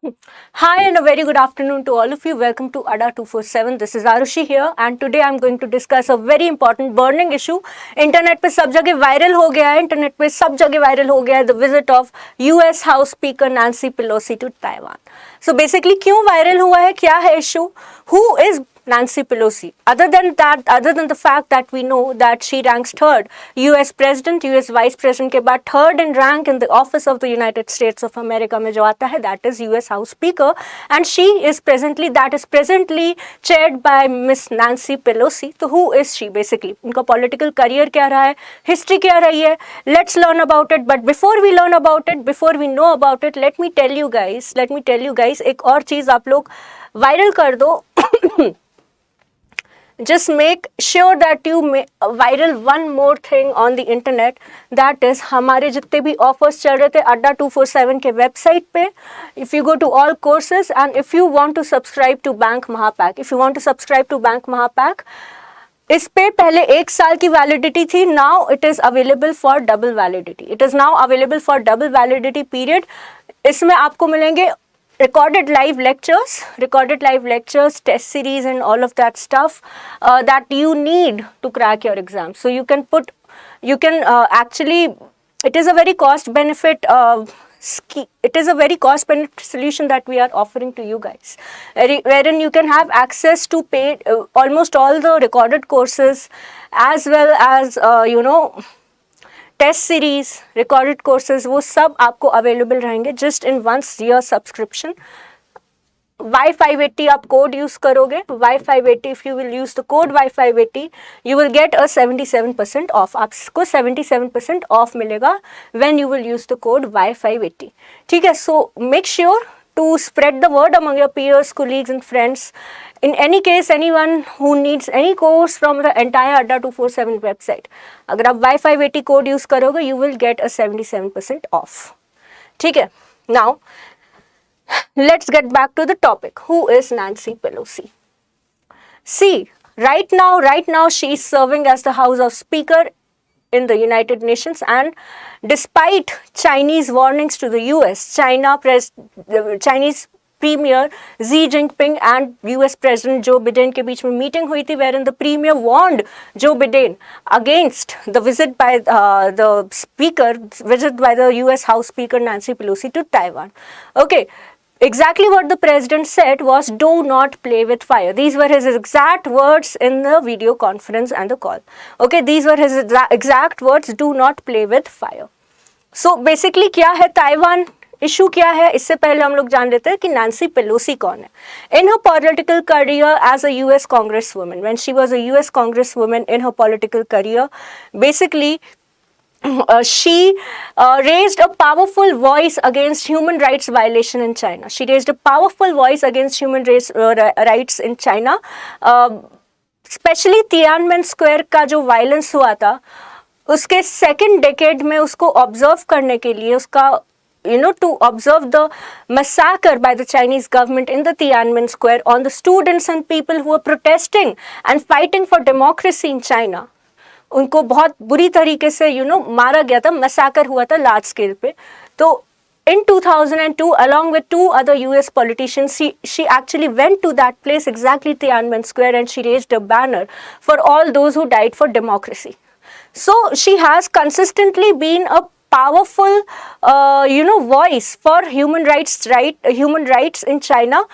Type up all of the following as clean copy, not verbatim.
Hi and a very good afternoon to all of you. Welcome to ADA 247. This is Arushi here and today I'm going to discuss a very important burning issue. Internet पे सब जगह viral हो गया है, internet पे सब जगह viral हो गया है, the visit of US house speaker Nancy Pelosi to Taiwan. So basically क्यों वायरल हुआ है, क्या है issue, who is Nancy Pelosi? Other than the fact that we know that she ranks third, US President, US Vice President के बाद third in rank in the office of the United States of America में जो आता है, that is US House Speaker, and she is presently chaired by Miss Nancy Pelosi. तो who is she basically? उनका political career क्या रहा है, history क्या रही है? Let's learn about it. But before we learn about it, before we know about it, let me tell you guys, एक और चीज आप लोग वायरल कर दो. Just make sure that you viral one more thing on the internet, that is हमारे जितने भी offers चल रहे थे अड्डा 247 के website पे. If you go to all courses and if you want to subscribe to Bank Mahapack, इस पे पहले 1 साल की वैलिडिटी थी. Now it is available for double validity period. इसमें आपको मिलेंगे recorded live lectures, test series and all of that stuff that you need to crack your exam. So actually, it is a very cost benefit solution that we are offering to you guys, wherein you can have access to paid almost all the recorded courses as well as test series, recorded courses, वो सब आपको available रहेंगे just in 1 year subscription. Y580 आप code use करोगे, Y580 if you will use the code Y580 you will get a 77% of. आपको 77% off मिलेगा when you will use the code Y580. ठीक है, so make sure to spread the word among your peers, colleagues and friends. In any case, anyone who needs any course from the entire ADDA 247 website, अगर आप Y580 code use करोगे, you will get a 77% off. ठीक है, now let's get back to the topic. Who is Nancy Pelosi? See, right now she is serving as the House of Speaker in the United Nations, and despite Chinese warnings to the US, Chinese Premier Xi Jinping and US President Joe Biden के बीच में meeting हुई थी, wherein the Premier warned Joe Biden against the visit by the US House Speaker Nancy Pelosi to Taiwan. Okay. Exactly what the president said was, do not play with fire. These were his exact words in the video conference and the call. Okay, these were his exact words, do not play with fire. So basically क्या है Taiwan issue, क्या है, इससे पहले हम लोग जान लेते हैं कि नैंसी पेलोसी कौन है. In her political career as a US congresswoman, when she was a US congresswoman in her political career, basically she raised a powerful voice against human rights violation in China. She raised a powerful voice against human rights in China. Especially Tiananmen Square का जो violence हुआ था, उसके second decade में उसको observe करने के लिए, उसका to observe the massacre by the Chinese government in the Tiananmen Square on the students and people who were protesting and fighting for democracy in China. उनको बहुत बुरी तरीके से मारा गया था, मैसाकर हुआ था लार्ज स्केल पे. तो in 2002 along with 2 other US politicians, she actually went to that place, exactly Tiananmen Square, and she raised a banner for all those who died for democracy. So she has consistently been a powerful voice for human rights in China.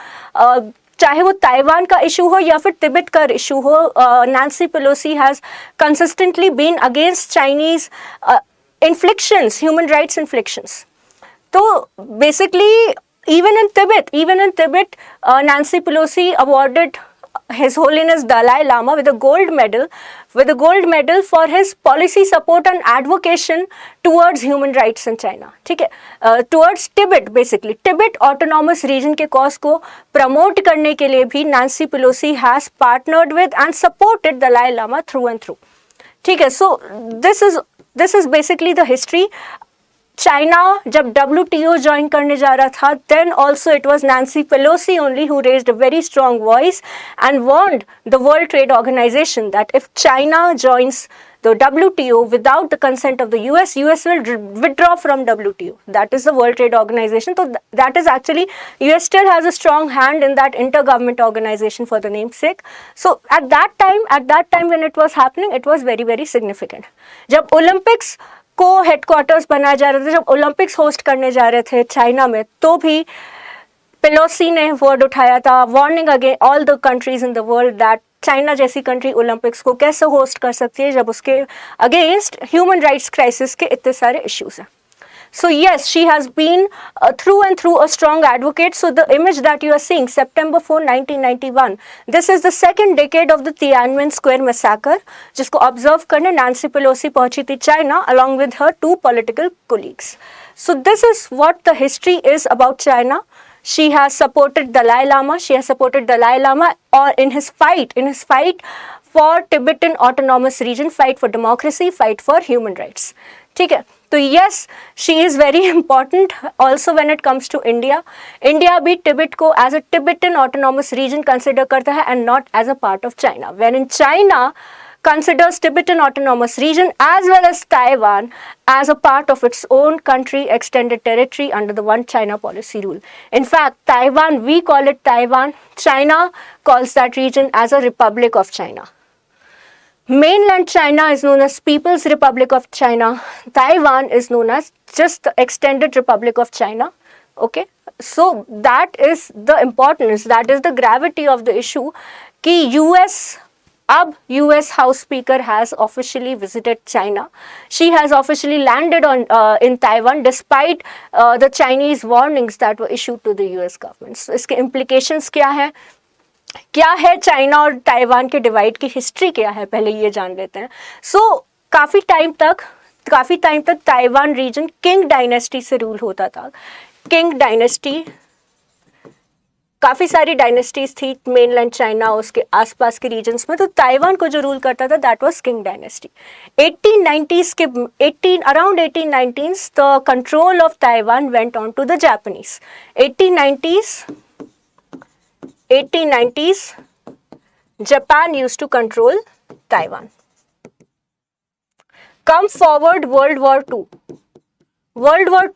चाहे वो Taiwan का issue हो या फिर तिब्बत का issue हो, Nancy Pelosi has consistently been against Chinese human rights inflictions. तो basically even in Tibet, Nancy Pelosi awarded His Holiness Dalai Lama with a gold medal for his policy support and advocation towards human rights in China. ठीक है, towards Tibet, basically Tibet autonomous region के cause को promote करने के लिए भी Nancy Pelosi has partnered with and supported Dalai Lama through and through. ठीक है, so this is basically the history. China जब WTO ज्वाइन करने जा रहा था, then also it was Nancy Pelosi only who raised a very strong voice and warned the World Trade Organization that if China joins the WTO without the consent of the US will withdraw from WTO. That is the World Trade Organization. So that is actually, US still has a strong hand in that intergovernment organization for the namesake. So at that time when it was happening, it was very, very significant. जब Olympics को headquarters बनाया जा रहा था, जब Olympics host करने जा रहे थे चाइना में, तो भी पेलोसी ने वर्ड उठाया था, warning again all the countries in the world that China जैसी कंट्री ओलंपिक्स को कैसे होस्ट कर सकती है जब उसके अगेंस्ट ह्यूमन राइट्स क्राइसिस के इतने सारे इश्यूज हैं. So yes, she has been through and through a strong advocate. So the image that you are seeing, September 4, 1991, this is the second decade of the Tiananmen Square massacre, जिसको observe करने Nancy Pelosi पहुंची थी China along with her 2 political colleagues. So this is what the history is about China. She has supported Dalai Lama. She has supported Dalai Lama or in his fight for Tibetan autonomous region, fight for democracy, fight for human rights. ठीक है. तो yes, she is very important also when it comes to India. India भी Tibet को as a Tibetan autonomous region consider करता है and not as a part of China. Wherein China considers Tibetan autonomous region as well as Taiwan as a part of its own country, extended territory under the One China policy rule. In fact, Taiwan, we call it Taiwan. China calls that region as a Republic of China. Mainland China is known as People's Republic of China. Taiwan is known as just the extended Republic of China. Okay, so that is the importance, that is the gravity of the issue कि US House Speaker has officially visited China. She has officially landed in Taiwan despite the Chinese warnings that were issued to the US government. So इसके implications क्या है China और Taiwan के divide की history क्या है, पहले ये जान लेते हैं. सो काफ़ी टाइम तक ताइवान रीजन किंग डायनेस्टी से रूल होता था. किंग डायनेस्टी, काफ़ी सारी डायनेस्टीज थी मेनलैंड चाइना उसके आसपास के रीजन्स में, तो ताइवान को जो रूल करता था that was king dynasty. 1890s के around 1890s the control of Taiwan went on to the Japanese. 1890s Japan used to control Taiwan. Come forward World War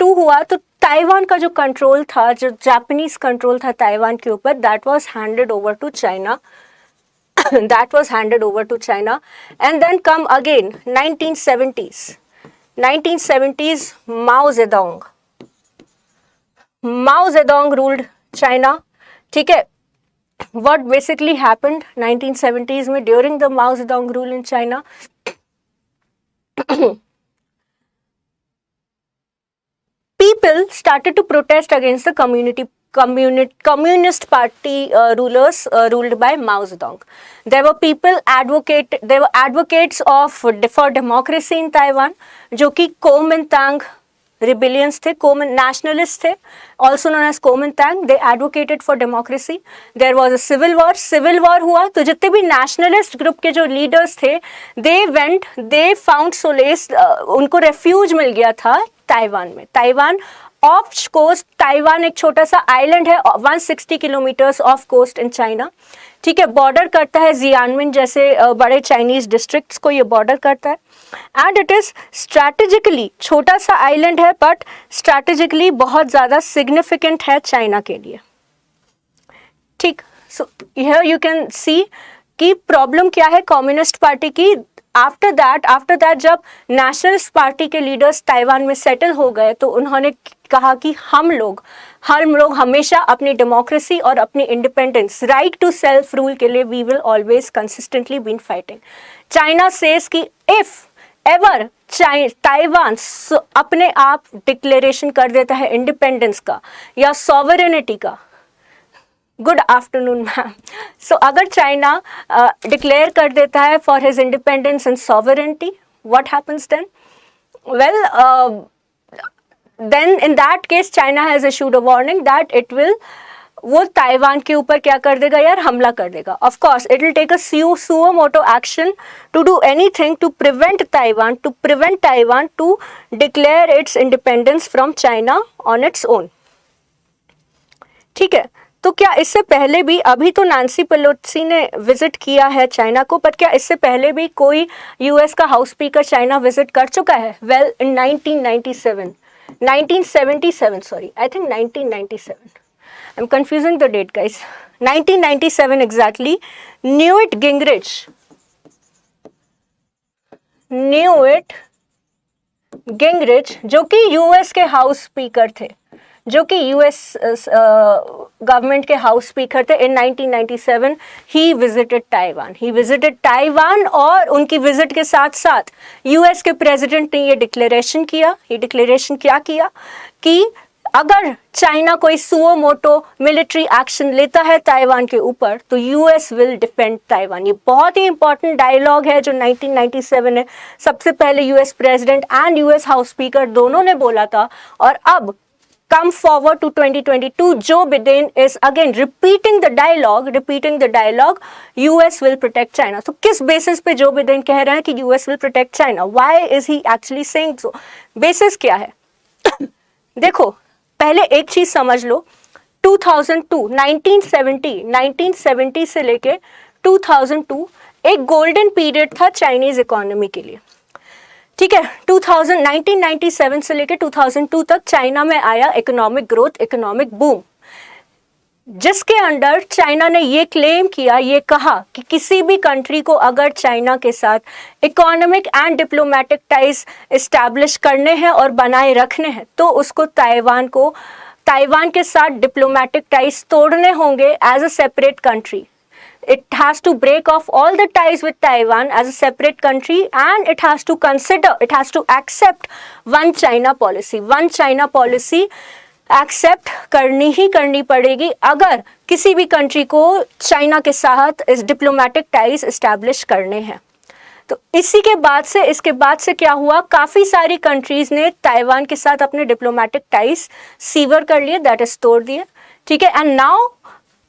II हुआ तो ताइवान का जो कंट्रोल था, जो जापानीज कंट्रोल था Taiwan के ऊपर, that was handed over to China. And then come again 1970s Mao Zedong ruled China. ठीक है. What basically happened 1970s में during the Mao Zedong rule in China? People started to protest against the communist party rulers ruled by Mao Zedong. There were advocates for democracy in Taiwan, जो कि Kuomintang rebellions थे, nationalists थे, also known as Kuomintang. They advocated for democracy. There was a civil war हुआ तो जितने भी nationalist group के जो leaders थे, they found solace, उनको refuge मिल गया था ताइवान में. ताइवान ऑफ कोस्ट, ताइवान एक छोटा सा आइलैंड है 160 kilometres off coast in China. ठीक है, बॉर्डर करता है जियानमिन जैसे बड़े चाइनीज डिस्ट्रिक्ट्स को ये बॉर्डर करता है. एंड इट इज स्ट्रैटेजिकली, छोटा सा आइलैंड है बट स्ट्रैटेजिकली बहुत ज़्यादा सिग्निफिकेंट है चाइना के लिए. ठीक, so here you can see कि प्रॉब्लम क्या है कम्युनिस्ट पार्टी की. आफ्टर दैट जब नेशनलिस्ट पार्टी के लीडर्स ताइवान में सेटल हो गए तो उन्होंने कहा कि हम लोग हमेशा अपनी डेमोक्रेसी और अपनी independence, right to self rule के लिए we will always consistently been fighting. China says कि इफ एवर ताइवान अपने आप डिक्लेरेशन कर देता है इंडिपेंडेंस का या सॉवरेनिटी का, गुड आफ्टरनून मैम. सो अगर चाइना डिक्लेयर कर देता है for his independence and sovereignty, what happens then? Well, then in that case China has issued a warning that it will, वो ताइवान के ऊपर क्या कर देगा यार, हमला कर देगा. Of course it will take a suo moto action to do anything to prevent Taiwan to declare its independence from China on its own. ठीक है, तो क्या इससे पहले भी, अभी तो नैन्सी पेलोसी ने विजिट किया है चाइना को, पर क्या इससे पहले भी कोई यूएस का हाउस स्पीकर चाइना विजिट कर चुका है? Well, in 1977 sorry, I think 1997, I'm confusing the date guys, 1997 exactly, Newt Gingrich जो कि यूएस के हाउस स्पीकर थे, जो कि यूएस गवर्नमेंट के हाउस स्पीकर थे, इन 1997 ही विजिटेड ताइवान और उनकी विजिट के साथ साथ यूएस के प्रेसिडेंट ने ये डिक्लेरेशन किया कि अगर चाइना कोई सुओ मोटो मिलिट्री एक्शन लेता है ताइवान के ऊपर तो यूएस विल डिफेंड ताइवान। ये बहुत ही इंपॉर्टेंट डायलॉग है जो 1997 में सबसे पहले US president and US house speaker दोनों ने बोला था। और अब come forward to 2022, Joe Biden is again repeating the dialogue, US will protect China. तो किस बेसिस पे जो बिडेन कह रहे हैं कि US will protect China? Why is he actually saying so? Basis क्या है? देखो, पहले एक चीज समझ लो, 1970 से लेके 2002 एक गोल्डन पीरियड था चाइनीज इकोनॉमी के लिए, ठीक है। 1997 से लेकर 2002 तक चाइना में आया इकोनॉमिक ग्रोथ, इकोनॉमिक बूम, जिसके अंडर चाइना ने ये क्लेम किया, ये कहा कि किसी भी कंट्री को अगर चाइना के साथ economic and diplomatic ties establish करने हैं और बनाए रखने हैं तो उसको ताइवान के साथ डिप्लोमेटिक टाइज तोड़ने होंगे as a separate country. It has to break off all the ties with Taiwan as a separate country and it has to accept one China policy. One China policy accept करनी पड़ेगी अगर किसी भी country को China के साथ इस diplomatic ties establish करने हैं। तो इसके बाद से क्या हुआ, काफ़ी सारी कंट्रीज़ ने ताइवान के साथ अपने डिप्लोमेटिक टाइज सीवर कर लिए, दैट इज तोड़ दिए, ठीक है। एंड नाउ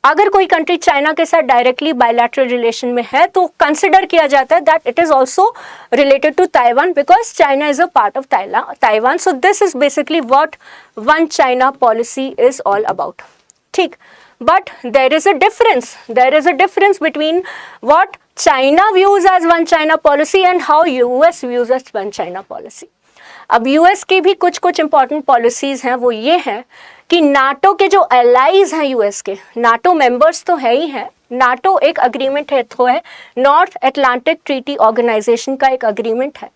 अगर कोई कंट्री चाइना के साथ डायरेक्टली बायलैटरल रिलेशन में है तो कंसिडर किया जाता है that it is also related to Taiwan because China is a part of Taiwan. So this is basically what one China policy is all about, ठीक। But there is a difference between what China views as one China policy and how US views as one China policy. अब US की भी कुछ important policies हैं, वो ये हैं कि नाटो के जो एलाइज हैं यूएस के, नाटो मेंबर्स तो है ही हैं, नाटो एक अग्रीमेंट है, तो है नॉर्थ अटलांटिक ट्रीटी ऑर्गेनाइजेशन का एक अग्रीमेंट है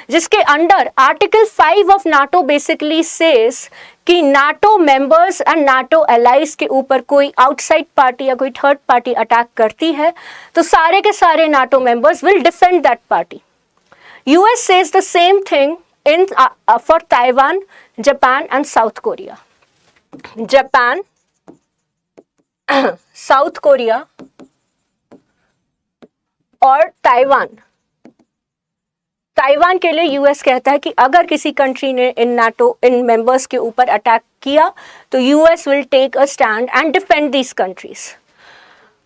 जिसके under article 5 of NATO basically says कि NATO members and NATO allies के ऊपर कोई आउटसाइड पार्टी या कोई थर्ड पार्टी अटैक करती है तो सारे के सारे NATO members will defend that party. US says the same thing in for Taiwan, Japan and South Korea. Japan, south Korea और ताइवान के लिए यूएस कहता है कि अगर किसी कंट्री ने इन मेंबर्स के ऊपर अटैक किया तो US will take a stand and defend these countries.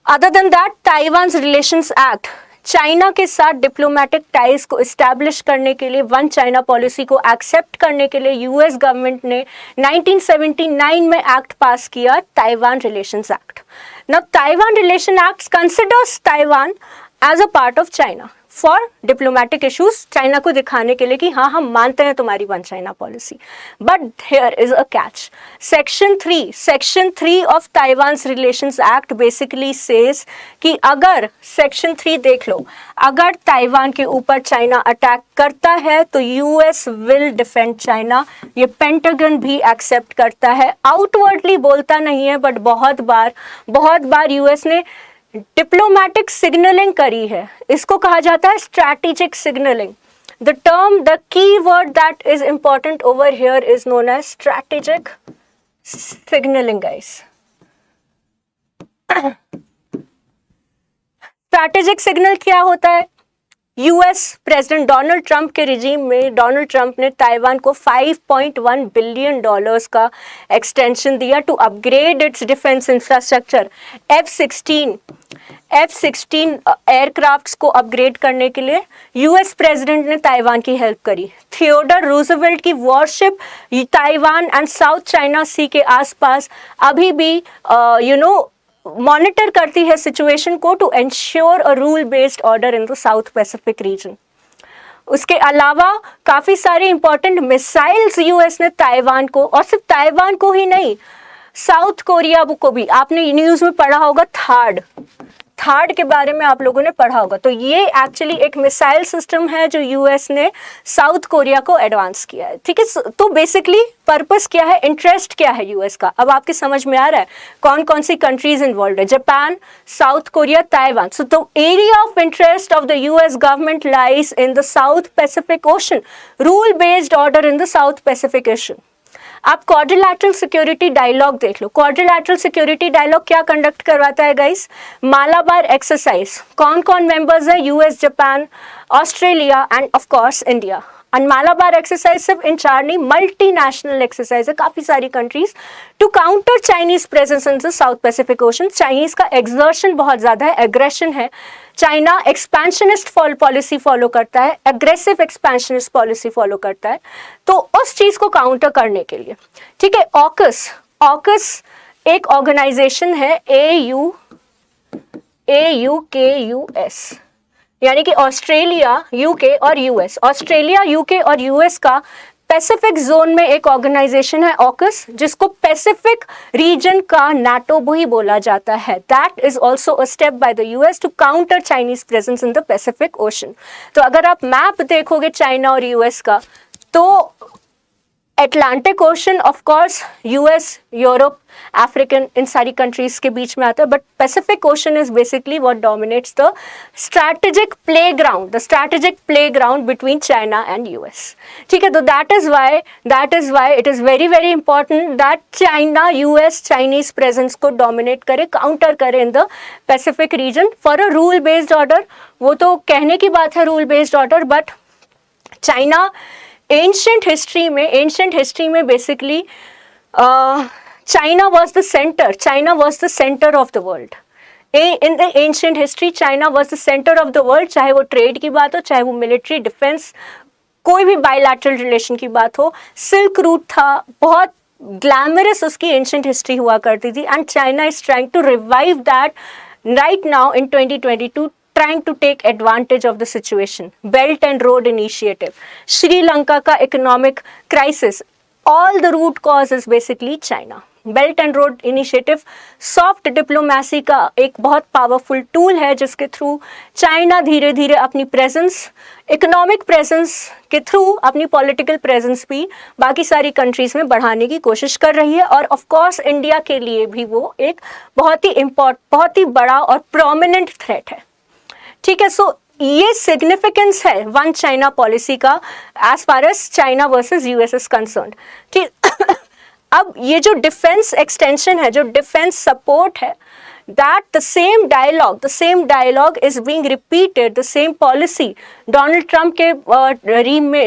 Other than that, Taiwan relations act China के साथ डिप्लोमेटिक टाइज को इस्टेब्लिश करने के लिए, वन चाइना पॉलिसी को एक्सेप्ट करने के लिए यूएस गवर्नमेंट ने 1979 में एक्ट पास किया, Taiwan relations act. Now Taiwan relation act considers Taiwan as a part of China for diplomatic issues, China को दिखाने के लिए कि हाँ हम मानते हैं तुम्हारी one China policy. But here is a catch, section 3 of Taiwan relations act basically says कि अगर सेक्शन 3 देख लो, अगर ताइवान के ऊपर चाइना अटैक करता है तो यूएस विल डिफेंड चाइना। ये पेंटागन भी एक्सेप्ट करता है, आउटवर्डली बोलता नहीं है बट बहुत बार यूएस ने डिप्लोमेटिक सिग्नलिंग करी है, इसको कहा जाता है strategic signalling. The term, the key word that is important over here is known as strategic signalling guys. Strategic signal क्या होता है? यूएस प्रेसिडेंट डोनाल्ड ट्रंप के रिजीम में डोनाल्ड ट्रंप ने ताइवान को $5.1 बिलियन का एक्सटेंशन दिया to upgrade its defence infrastructure. F-16 F-16 aircrafts को अपग्रेड करने के लिए यूएस प्रेसिडेंट ने ताइवान की हेल्प करी। थियोडर रूजवेल्ट की warship Taiwan and South China Sea के आसपास अभी भी मॉनिटर करती है सिचुएशन को to ensure a rule based order in the South Pacific region. उसके अलावा काफ़ी सारे इंपॉर्टेंट मिसाइल्स यूएस ने ताइवान को, और सिर्फ ताइवान को ही नहीं, साउथ कोरिया को भी, आपने न्यूज़ में पढ़ा होगा थार्ड के बारे में आप लोगों ने पढ़ा होगा। तो ये एक्चुअली एक मिसाइल सिस्टम है जो यूएस ने साउथ कोरिया को एडवांस किया है। ठीक है, तो बेसिकली पर्पस क्या है, इंटरेस्ट क्या है यूएस का, अब आपके समझ में आ रहा है कौन कौन सी कंट्रीज इन्वॉल्व है, Japan, south Korea, Taiwan. So the area of interest of the US government lies in the South Pacific ocean, rule based order in the South Pacific ocean. आप क्वाड्रिलैटरल सिक्योरिटी डायलॉग देख लो। Quadrilateral security dialogue क्या conduct करवाता है guys, Malabar exercise. कौन कौन members है, US, Japan, Australia end of course India. And Malabar exercise सिर्फ इन 4 नहीं, मल्टीनेशनल एक्सरसाइज है, काफी सारी countries to counter Chinese presence in the South Pacific Ocean. Chinese का एक्सर्शन बहुत ज्यादा है, एग्रेशन है। चाइना एक्सपेंशनिस्ट पॉलिसी फॉलो करता है, एग्रेसिव एक्सपेंशनिस्ट पॉलिसी फॉलो करता है, तो उस चीज को काउंटर करने के लिए, ठीक है, ऑकस एक ऑर्गेनाइजेशन है, AUKUS, यानी कि ऑस्ट्रेलिया, यूके और यूएस। ऑस्ट्रेलिया, यूके और यूएस का पैसिफिक जोन में एक ऑर्गेनाइजेशन है ऑकस, जिसको पैसिफिक रीजन का नाटो भी बोला जाता है। That is also a step by the US to counter Chinese presence in the Pacific Ocean. तो अगर आप मैप देखोगे चाइना और यूएस का, तो Atlantic Ocean of course US, Europe, African, इन सारी कंट्रीज के बीच में आता है, but Pacific Ocean is basically what dominates the strategic playground between China and US. ठीक है, तो that is why it is very very important that China, US Chinese presence को डोमिनेट करे, काउंटर करे in the Pacific region for a rule based order. वो तो कहने की बात है rule based order, but China ancient history में basically China was the center of the world. In the ancient history, China was the center of the world, चाहे वो trade की बात हो, चाहे वो मिलिट्री, डिफेंस, कोई भी बायलैटरल रिलेशन की बात हो। सिल्क रूट था, बहुत ग्लैमरस उसकी एंशिएंट हिस्ट्री हुआ करती थी, and China is trying to revive that right now in 2022, trying to take advantage of the situation. Belt and Road Initiative, Sri Lanka का economic crisis, all the root cause is basically China. Belt and road initiative soft diplomacy का एक बहुत powerful tool है, जिसके through China धीरे धीरे अपनी presence, economic presence के थ्रू अपनी पॉलिटिकल प्रेजेंस भी बाकी सारी कंट्रीज में बढ़ाने की कोशिश कर रही है। और ऑफ कोर्स इंडिया के लिए भी वो एक बहुत ही बड़ा और प्रोमिनेंट थ्रेट है। ठीक है, सो ये सिग्निफिकेंस है वन चाइना पॉलिसी का as far as China versus US is concerned. ठीक, अब ये जो डिफेंस एक्सटेंशन है, जो डिफेंस सपोर्ट है, that the same dialogue is being repeated, the same policy Donald Trump के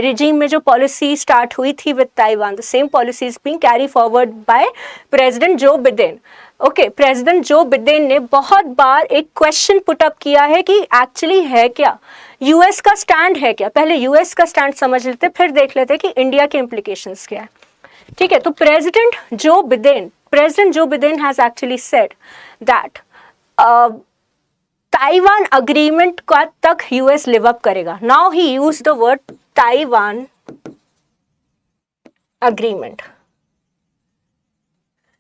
रिजीम में जो पॉलिसी स्टार्ट हुई थी with Taiwan, the same policy is being carry forward by president Joe Biden. Okay, president Joe Biden ने बहुत बार एक question put up किया है कि एक्चुअली है क्या, यूएस का स्टैंड है क्या। पहले यूएस का स्टैंड समझ लेते, फिर देख लेते कि इंडिया के इम्प्लीकेशंस क्या है। ठीक है, तो president Joe Biden has actually said that Taiwan agreement का तक यूएस लिव अप करेगा। Now he used the word Taiwan agreement.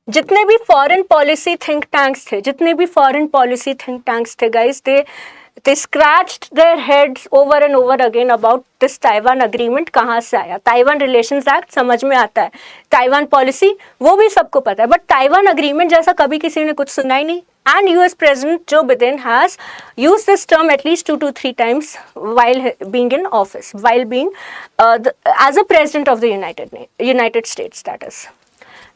जितने भी फॉरेन पॉलिसी थिंक टैंक्स थे guys, they scratched their heads over and over again about this Taiwan agreement कहाँ से आया। Taiwan relations act समझ में आता है, ताइवान पॉलिसी वो भी सबको पता है, बट ताइवान अग्रीमेंट जैसा कभी किसी ने कुछ सुना ही नहीं। And US President Joe Biden has used this term at least 2 to 3 times while being in office, while being as a president of the United States, that is.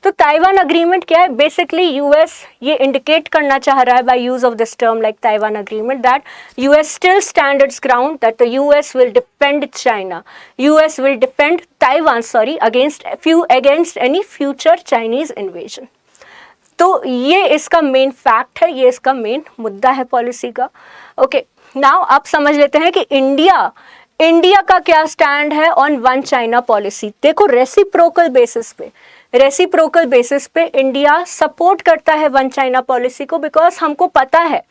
तो Taiwan agreement क्या है? बेसिकली यूएस ये indicate करना चाह रहा है by use of this term like Taiwan agreement that US still stand it's ground, that the US will defend China, US will defend Taiwan against any future Chinese invasion. तो ये इसका main fact है, ये इसका main मुद्दा है policy का। Okay, now आप समझ लेते हैं कि इंडिया का क्या स्टैंड है ऑन वन चाइना पॉलिसी। देखो, रेसिप्रोकल बेसिस पे इंडिया सपोर्ट करता है वन चाइना पॉलिसी को, बिकॉज हमको पता है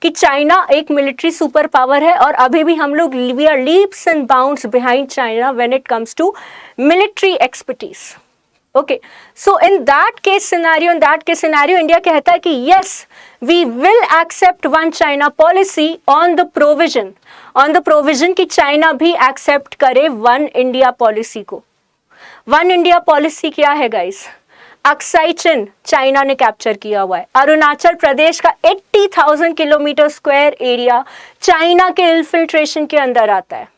कि चाइना एक मिलिट्री सुपर पावर है और अभी भी हम लोग we are leaps and bounds behind China when it comes to military expertise. Okay, so in that case scenario India कहता है कि yes, we will accept one China policy on the provision कि चाइना भी accept करे one India policy को। One India policy क्या है guys? Aksai Chin China ने कैप्चर किया हुआ है। अरुणाचल प्रदेश का 80,000 किलोमीटर स्क्वायर एरिया चाइना के इन्फिल्ट्रेशन के अंदर आता है।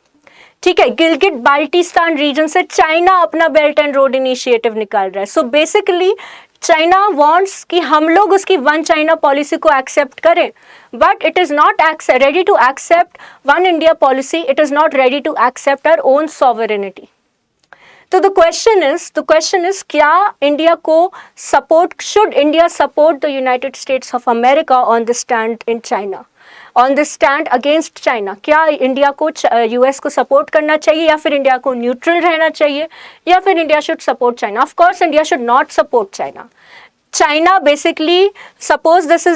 ठीक है, गिलगिट बाल्टिस्तान रीजन से चाइना अपना बेल्ट एंड रोड इनिशिएटिव निकाल रहा है। सो बेसिकली चाइना वांट्स कि हम लोग उसकी वन चाइना पॉलिसी को एक्सेप्ट करें, but it is not ready to accept one India policy, it is not ready to accept our own sovereignty. तो द क्वेश्चन इज क्या इंडिया को should India support the United States of America on the stand in China, on the stand against China? क्या India को US को support करना चाहिए, या फिर इंडिया को न्यूट्रल रहना चाहिए, या फिर India should support China? Of course India should not support China. China basically, suppose this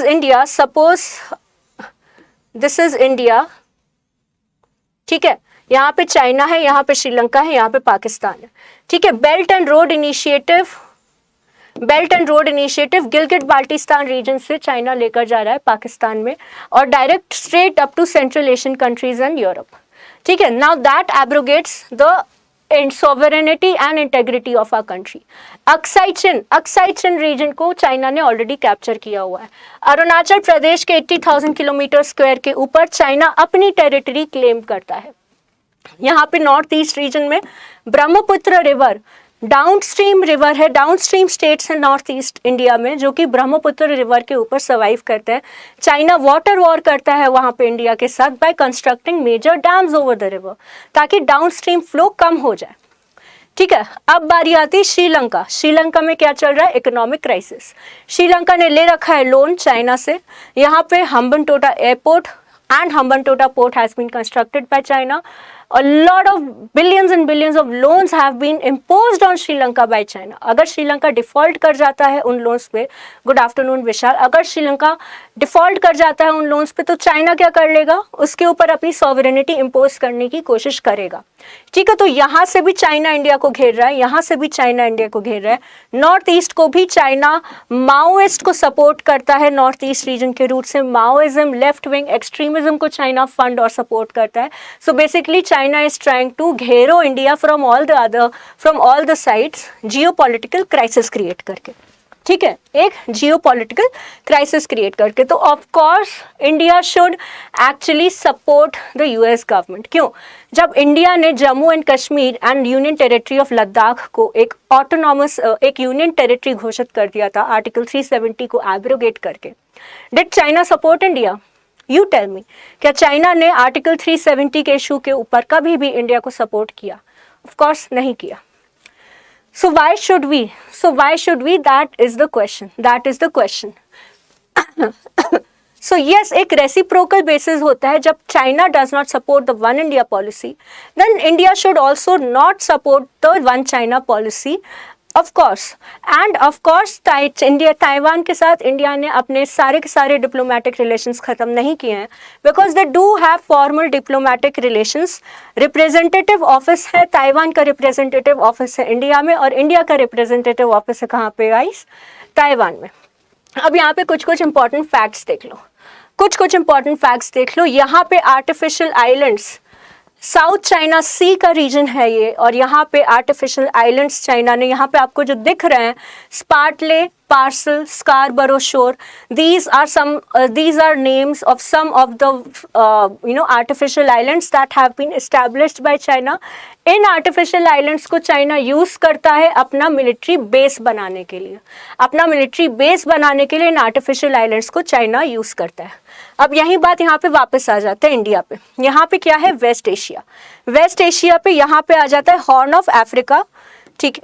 is India, ठीक है, यहाँ पे चाइना है, यहाँ पे श्रीलंका है, यहाँ पे पाकिस्तान है। ठीक है, belt and road initiative Gilgit Baltistan region से चाइना लेकर जा रहा है पाकिस्तान में, और direct straight up to central Asian countries and Europe. ठीक है, now that abrogates the sovereignty and integrity of our country. Aksai Chin region को चाइना ने ऑलरेडी कैप्चर किया हुआ है। अरुणाचल प्रदेश के 80,000 किलोमीटर स्क्वायर के ऊपर चाइना अपनी टेरिटरी क्लेम करता है। यहाँ पे नॉर्थ ईस्ट रीजन में ब्रह्मपुत्र रिवर डाउनस्ट्रीम रिवर है, डाउनस्ट्रीम स्टेट्स हैं नॉर्थ ईस्ट इंडिया में जो कि ब्रह्मपुत्र रिवर के ऊपर सर्वाइव करते हैं। चाइना वाटर वॉर करता है वहाँ पे इंडिया के साथ by constructing major dams over the river, ताकि डाउनस्ट्रीम फ्लो कम हो जाए। ठीक है, अब बारी आती है श्रीलंका में क्या चल रहा है? Economic crisis. श्रीलंका ने ले रखा है लोन चाइना से। यहाँ पे Hambantota airport and Hambantota port has been constructed by China. A lot of billions and billions of loans have been imposed on Sri Lanka by China. अगर श्रीलंका डिफॉल्ट कर जाता है उन लोन्स पे, गुड आफ्टरनून विशाल, अगर श्रीलंका डिफॉल्ट कर जाता है उन लोन्स पे तो चाइना क्या कर लेगा? उसके ऊपर अपनी सॉवरेनिटी इम्पोज करने की कोशिश करेगा। ठीक है, तो यहाँ से भी चाइना इंडिया को घेर रहा है, यहाँ से भी चाइना इंडिया को घेर रहा है। नॉर्थ ईस्ट को भी चाइना माओइस्ट को सपोर्ट करता है। नॉर्थ ईस्ट रीजन के रूट से माओइज्म, लेफ्ट विंग एक्सट्रीमिज्म को चाइना फंड और सपोर्ट करता है। So basically China is trying to घेरो India from all the sides, geopolitical crisis create करके। ठीक है, एक जियोपॉलिटिकल क्राइसिस क्रिएट करके। तो of course India should actually support the US government. क्यों? जब इंडिया ने Jammu and Kashmir and union territory of Ladakh को एक ऑटोनॉमस एक यूनियन टेरिटरी घोषित कर दिया था आर्टिकल 370 को एब्रोगेट करके, did China support India? You tell me, क्या चाइना ने आर्टिकल 370 के इशू के ऊपर कभी भी इंडिया को सपोर्ट किया? ऑफ कोर्स नहीं किया। So why should we? That is the question. So yes, एक reciprocal basis होता है। जब China does not support the One India policy, then India should also not support the One China policy. Of course, and of course, Taiwan के साथ India ने अपने सारे के सारे डिप्लोमेटिक रिलेशंस खत्म नहीं किए हैं, because they do have formal diplomatic relations. Representative office है, ताइवान का रिप्रेजेंटेटिव ऑफिस है इंडिया में, और इंडिया का रिप्रेजेंटेटिव ऑफिस है कहाँ पे गाइस? ताइवान में। अब यहाँ पे कुछ इंपॉर्टेंट फैक्ट्स देख लो। यहाँ पे आर्टिफिशियल आइलैंड्स, साउथ चाइना सी का रीजन है ये, और यहाँ पे आर्टिफिशियल आइलैंड्स चाइना ने, यहाँ पे आपको जो दिख रहे हैं स्पार्टले, पार्सल, स्कारबरो शोर, these are names of some of the artificial islands that have been established by China. In artificial islands को चाइना यूज करता है अपना मिलिट्री बेस बनाने के लिए। इन आर्टिफिशियल आइलैंड्स को चाइना यूज करता है। अब यही बात यहाँ पे वापस आ जाता है इंडिया पे। यहाँ पे क्या है? वेस्ट एशिया पे यहाँ पे आ जाता है हॉर्न ऑफ अफ्रीका। ठीक है,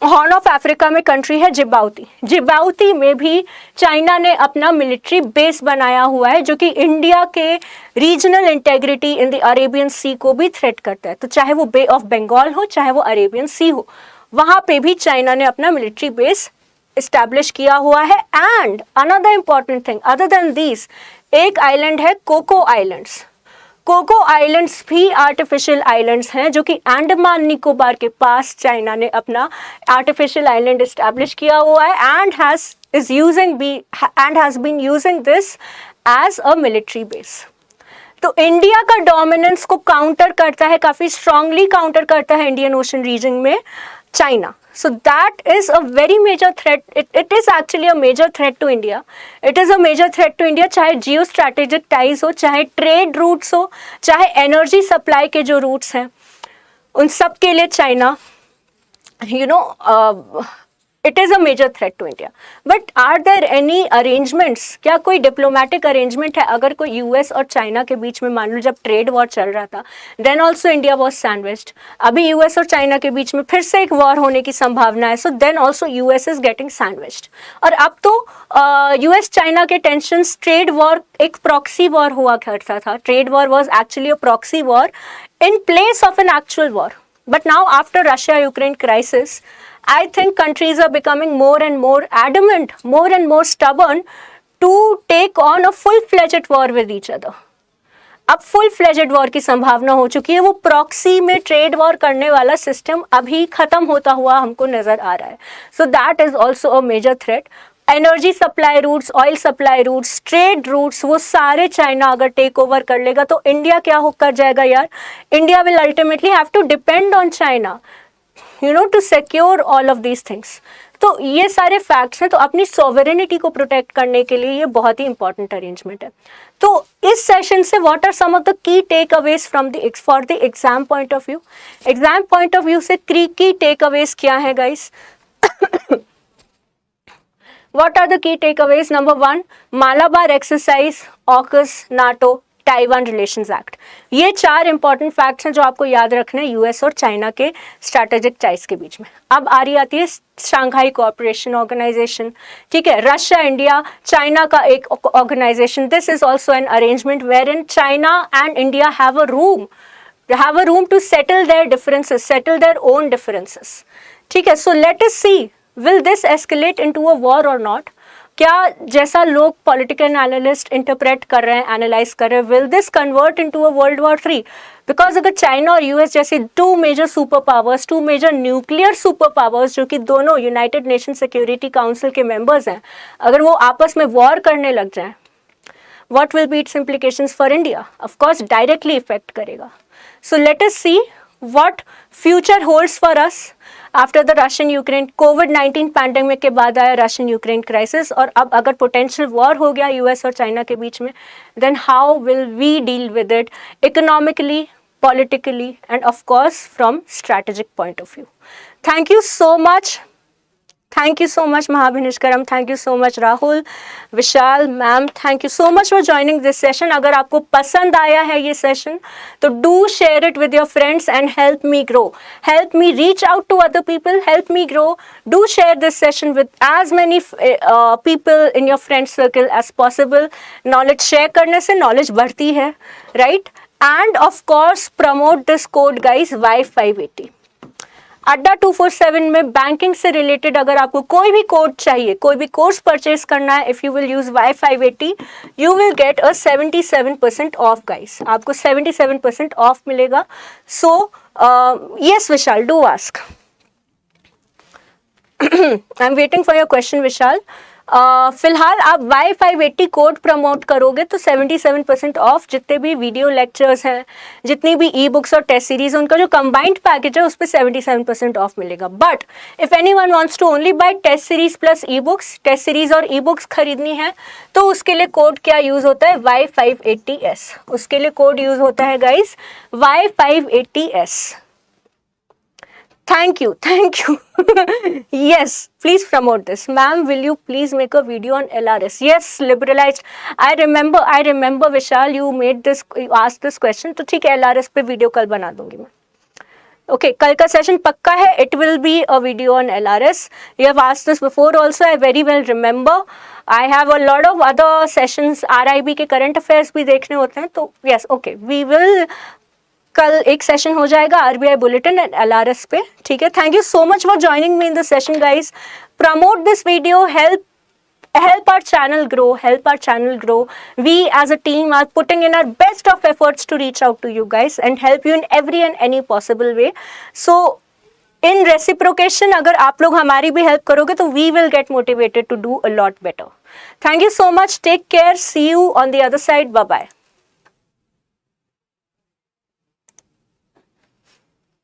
हॉर्न ऑफ अफ्रीका में कंट्री है जिबाउती। जिबाउती में भी चाइना ने अपना मिलिट्री बेस बनाया हुआ है जो कि इंडिया के regional integrity in the Arabian Sea को भी थ्रेट करता है। तो चाहे वो बे ऑफ बंगाल हो चाहे वो अरेबियन सी हो, वहां पे भी चाइना ने अपना मिलिट्री बेस इस्टेब्लिश किया हुआ है। And another important thing other than this, एक आइलैंड है कोको आइलैंड्स। कोको आइलैंड्स भी आर्टिफिशियल आइलैंड्स हैं जो कि अंडमान निकोबार के पास चाइना ने अपना आर्टिफिशियल आइलैंड इस्टेब्लिश किया हुआ है and has been using this as a military base. तो इंडिया का डोमिनेंस को काउंटर करता है, काफी स्ट्रांगली काउंटर करता है इंडियन ओशन रीजन में China. So that is a very major threat. It is actually a major threat to India. It is a major threat to India. चाहे जियो strategic ties हो, चाहे trade routes हो, चाहे energy supply के जो roots हैं, उन सब के लिए China it is a major threat to India. But are there any arrangements? क्या कोई डिप्लोमेटिक अरेंजमेंट है? अगर कोई यूएस और चाइना के बीच में, मान लो जब ट्रेड वॉर चल रहा था, then also India was sandwiched. अभी यूएस और चाइना के बीच में फिर से एक वॉर होने की संभावना है, so then also US is getting sandwiched. और अब तो यूएस चाइना के टेंशंस, ट्रेड वॉर एक प्रॉक्सी वॉर हुआ करता था। Trade war was actually a proxy war in place of an actual war. But now after Russia-Ukraine crisis, I think countries are becoming more and more adamant, more and more stubborn to take on a full-fledged war with each other. अब full fledged war की संभावना हो चुकी है। वो proxy में trade war करने वाला सिस्टम अभी खत्म होता हुआ हमको नजर आ रहा है। So that is also a major threat. Energy supply routes, oil supply routes, trade routes, वो सारे चाइना अगर टेक ओवर कर लेगा तो इंडिया क्या हो कर जाएगा यार? India will ultimately have to depend on China to secure all of these things. तो ये सारे फैक्ट्स हैं। तो अपनी सॉवरेनिटी को प्रोटेक्ट करने के लिए ये बहुत ही इंपॉर्टेंट अरेंजमेंट है। तो इस सेशन से what are some of the key takeaways from the for the exam point of view? Exam point of view से की टेक अवेज क्या है guys? What are the key takeaways? Number 1, Malabar exercise, AUKUS, NATO, Taiwan Relations Act. ये 4 important facts हैं जो आपको याद रखने हैं यूएस और चाइना के स्ट्रैटेजिक टाइज के बीच में। अब आती है शंघाई कोऑपरेशन ऑर्गेनाइजेशन, ठीक है, रशिया, इंडिया, चाइना का एक organisation. This is also an arrangement where in China and India have a room to settle their differences, settle their own differences, ठीक है। So let us see, will this escalate into a war or not? क्या जैसा लोग political analyst interpret कर रहे हैं, analyse कर रहे हैं, will this convert into a World War 3? Because अगर चाइना और यूएस जैसे 2 major super powers, 2 major nuclear super powers जो कि दोनों यूनाइटेड नेशन सिक्योरिटी काउंसिल के मेंबर्स हैं, अगर वो आपस में वॉर करने लग जाएं, what will be its implications for India? Of course directly effect करेगा। So let us see what future holds for us after the Russian Ukraine covid pandemic के बाद आया रशियन यूक्रेन क्राइसिस, और अब अगर पोटेंशियल वॉर हो गया US और चाइना के बीच में, then how will we deal with it economically, politically, and of course from strategic point of view. Thank you so much. Thank you so much Mahabhinishkaram, thank you so much Rahul, Vishal, ma'am, thank you so much for joining this session. अगर आपको पसंद आया है ये session तो do share it with your friends and help me grow, help me reach out to other people, help me grow. Do share this session with as many people in your friend circle as possible. Knowledge share करने से knowledge बढ़ती है, right? And of course promote this code guys, Y580 अड्डा 247 में banking से related अगर आपको कोई भी कोड चाहिए, कोई भी कोर्स परचेज करना है, if you will use Y580 you will get a 77% off guys, आपको 77% ऑफ मिलेगा। So yes Vishal, do ask. I am waiting for your question Vishal. फिलहाल आप Y580 कोड प्रमोट करोगे तो 77% ऑफ जितने भी वीडियो लेक्चर्स हैं, जितनी भी ई बुक्स और टेस्ट सीरीज, उनका जो कंबाइंड पैकेज है उस पर 77% ऑफ मिलेगा। But if anyone wants to only buy test series plus e books, test series और ई बुक्स खरीदनी है तो उसके लिए कोड क्या यूज होता है? Y580S। उसके लिए कोड यूज होता है guys Y580S। Thank you. Yes, please promote this. Ma'am, will you please make a video on LRS? Yes, liberalized. I remember Vishal, you asked this question. तो ठीक है, LRS पे वीडियो कल बना दूंगी मैं। ओके कल का सेशन पक्का है. It will be a video on LRS. You have asked this before also, I very well remember. I have a lot of other sessions, RIB के करंट अफेयर्स भी देखने होते हैं, तो यस ओके वी विल, कल एक session हो जाएगा RBI बुलेटिन एंड LRS पे. ठीक है, thank you so much for joining me in this session guys. Promote this video, help our channel grow. We as a team are putting in our best of efforts to reach out to you guys and help you in every and any possible way. So in reciprocation, अगर आप लोग हमारी भी help करोगे तो we will get motivated to do a lot better. Thank you so much. Take care. See you on the other side. Bye bye.